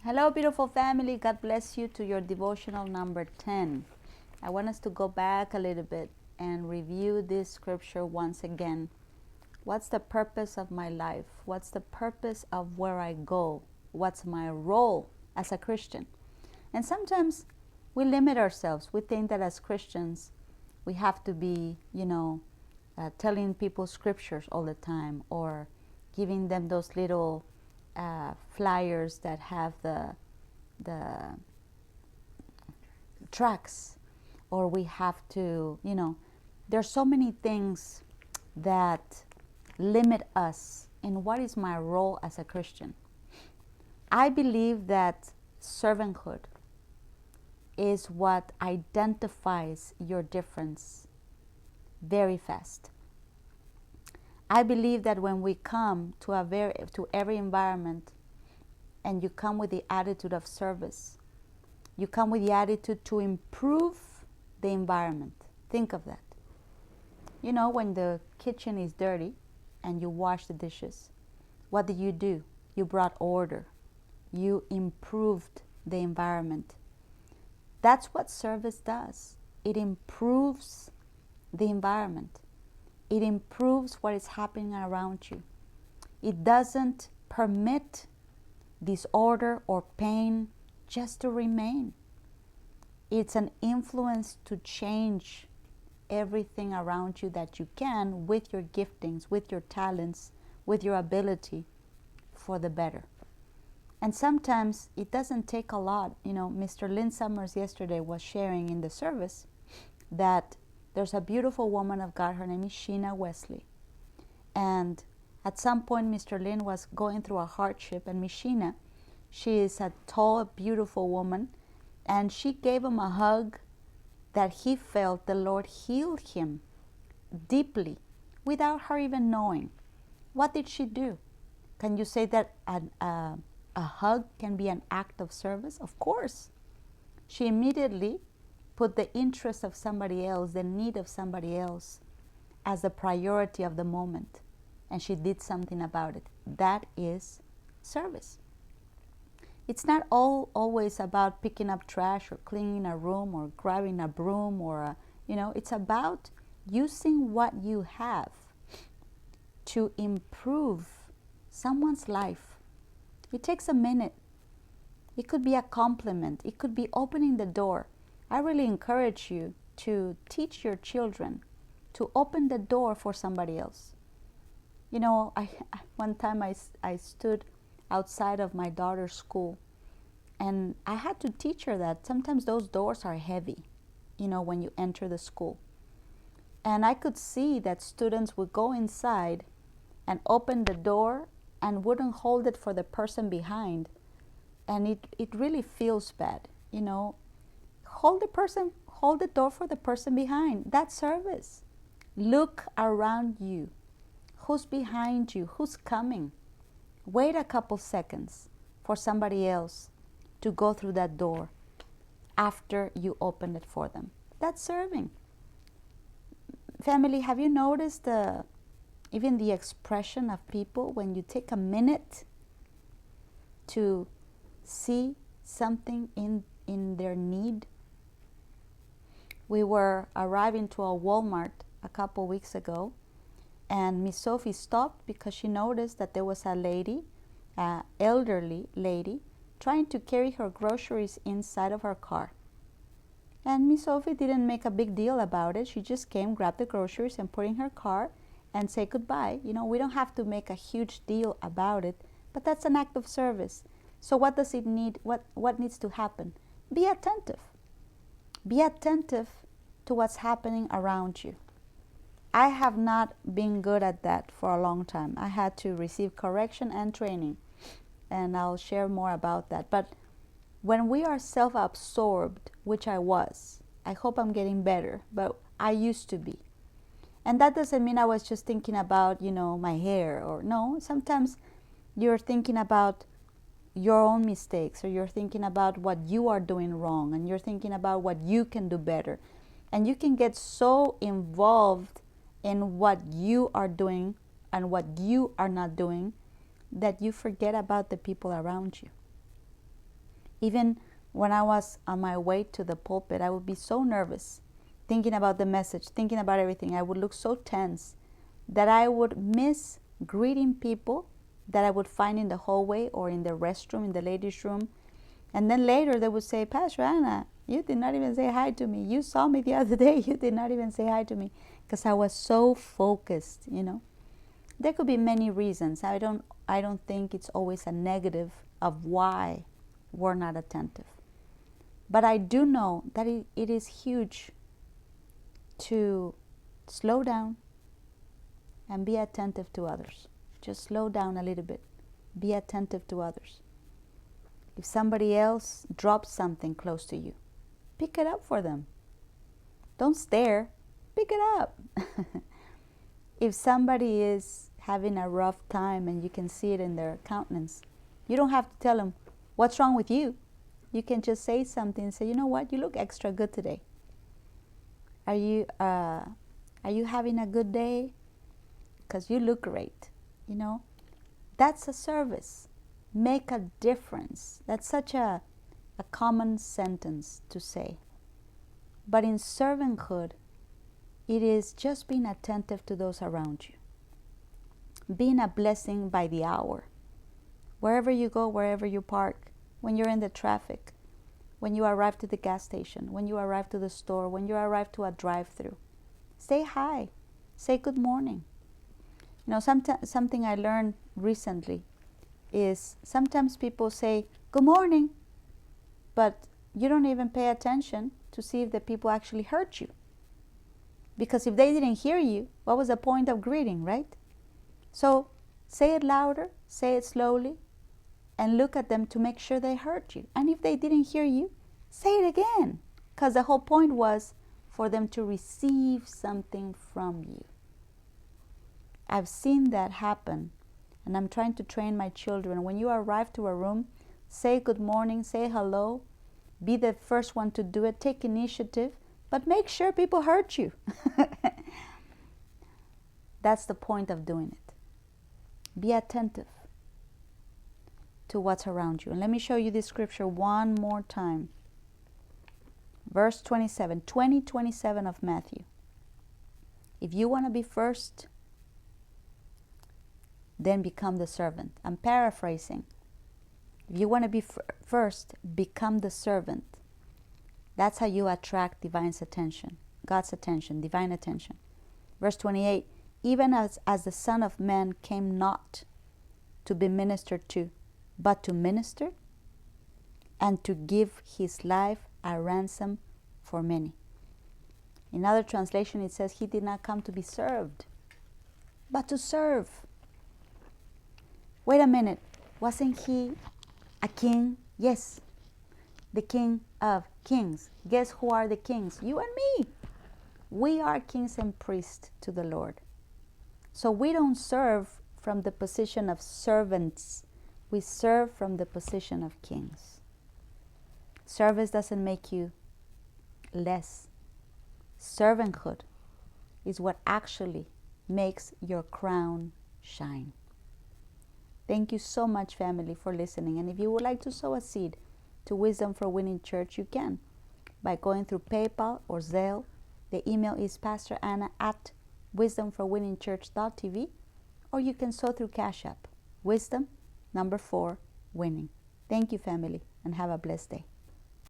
Hello, beautiful family. God bless you to your devotional number 10. I want us to go back a little bit and review this scripture once again. What's the purpose of my life? What's the purpose of where I go? What's my role as a Christian? And sometimes we limit ourselves. We think that as Christians, we have to be, telling people scriptures all the time or giving them those little flyers that have the tracks, or we have to, there's so many things that limit us in what is my role as a Christian. I believe that servanthood is what identifies your difference very fast. I believe that when we come to every environment and you come with the attitude of service, you come with the attitude to improve the environment. Think of that. You know, when the kitchen is dirty and you wash the dishes, what do? You brought order. You improved the environment. That's what service does. It improves the environment. It improves what is happening around you. It doesn't permit disorder or pain just to remain. It's an influence to change everything around you that you can with your giftings, with your talents, with your ability for the better. And sometimes it doesn't take a lot. You know, Mr. Lynn Summers yesterday was sharing in the service that there's a beautiful woman of God. Her name is Sheena Wesley. And at some point, Mr. Lynn was going through a hardship, and Miss Sheena, she is a tall, beautiful woman, and she gave him a hug that he felt the Lord healed him deeply without her even knowing. What did she do? Can you say that a hug can be an act of service? Of course. She immediately put the interest of somebody else, the need of somebody else, as the priority of the moment. And she did something about it. That is service. It's not always about picking up trash or cleaning a room or grabbing a broom or, it's about using what you have to improve someone's life. It takes a minute. It could be a compliment. It could be opening the door. I really encourage you to teach your children to open the door for somebody else. You know, one time I stood outside of my daughter's school, and I had to teach her that sometimes those doors are heavy, when you enter the school. And I could see that students would go inside and open the door and wouldn't hold it for the person behind. And it really feels bad, Hold the door for the person behind. That's service. Look around you. Who's behind you? Who's coming? Wait a couple seconds for somebody else to go through that door after you open it for them. That's serving. Family, have you noticed even the expression of people when you take a minute to see something in their need? We were arriving to a Walmart a couple weeks ago, and Miss Sophie stopped because she noticed that there was a lady, an elderly lady, trying to carry her groceries inside of her car. And Miss Sophie didn't make a big deal about it. She just came, grabbed the groceries, and put in her car and say goodbye. We don't have to make a huge deal about it, but that's an act of service. So what does it need? What needs to happen? Be attentive. Be attentive to what's happening around you. I have not been good at that for a long time. I had to receive correction and training, and I'll share more about that. But when we are self-absorbed, which I was, I hope I'm getting better, but I used to be. And that doesn't mean I was just thinking about, my hair, or no. Sometimes you're thinking about your own mistakes, or you're thinking about what you are doing wrong, and you're thinking about what you can do better. And you can get so involved in what you are doing and what you are not doing that you forget about the people around you. Even when I was on my way to the pulpit, I would be so nervous, thinking about the message, thinking about everything. I would look so tense that I would miss greeting people that I would find in the hallway or in the restroom, in the ladies' room. And then later they would say, Pastor Anna, you did not even say hi to me. You saw me the other day. You did not even say hi to me. Because I was so focused, you know. There could be many reasons. I don't think it's always a negative of why we're not attentive. But I do know that it is huge to slow down and be attentive to others. Just slow down a little bit. Be attentive to others. If somebody else drops something close to you, pick it up for them. Don't stare. Pick it up. If somebody is having a rough time and you can see it in their countenance, you don't have to tell them, what's wrong with you? You can just say something and say, you know what, you look extra good today. Are you having a good day? Because you look great. You know, that's a service. Make a difference. That's such a common sentence to say. But in servanthood, it is just being attentive to those around you. Being a blessing by the hour. Wherever you go, wherever you park, when you're in the traffic, when you arrive to the gas station, when you arrive to the store, when you arrive to a drive-thru, say hi, say good morning. You know, something I learned recently is sometimes people say good morning, but you don't even pay attention to see if the people actually heard you. Because if they didn't hear you, what was the point of greeting, right? So say it louder, say it slowly, and look at them to make sure they heard you. And if they didn't hear you, say it again. Because the whole point was for them to receive something from you. I've seen that happen, and I'm trying to train my children. When you arrive to a room, say good morning, say hello, be the first one to do it, take initiative, but make sure people heard you. That's the point of doing it. Be attentive to what's around you. And let me show you this scripture one more time. Verse 27, 27 of Matthew. If you want to be first, then become the servant. I'm paraphrasing. If you want to be first, become the servant. That's how you attract divine's attention, God's attention, divine attention. Verse 28, even as the Son of Man came not to be ministered to, but to minister and to give his life a ransom for many. In other translation, it says he did not come to be served, but to serve. Wait a minute, wasn't he a king? Yes, the King of Kings. Guess who are the kings? You and me. We are kings and priests to the Lord. So we don't serve from the position of servants. We serve from the position of kings. Service doesn't make you less. Servanthood is what actually makes your crown shine. Thank you so much, family, for listening. And if you would like to sow a seed to Wisdom for Winning Church, you can by going through PayPal or Zelle. The email is pastoranna@wisdomforwinningchurch.tv, or you can sow through Cash App, Wisdom, 4, Winning. Thank you, family, and have a blessed day.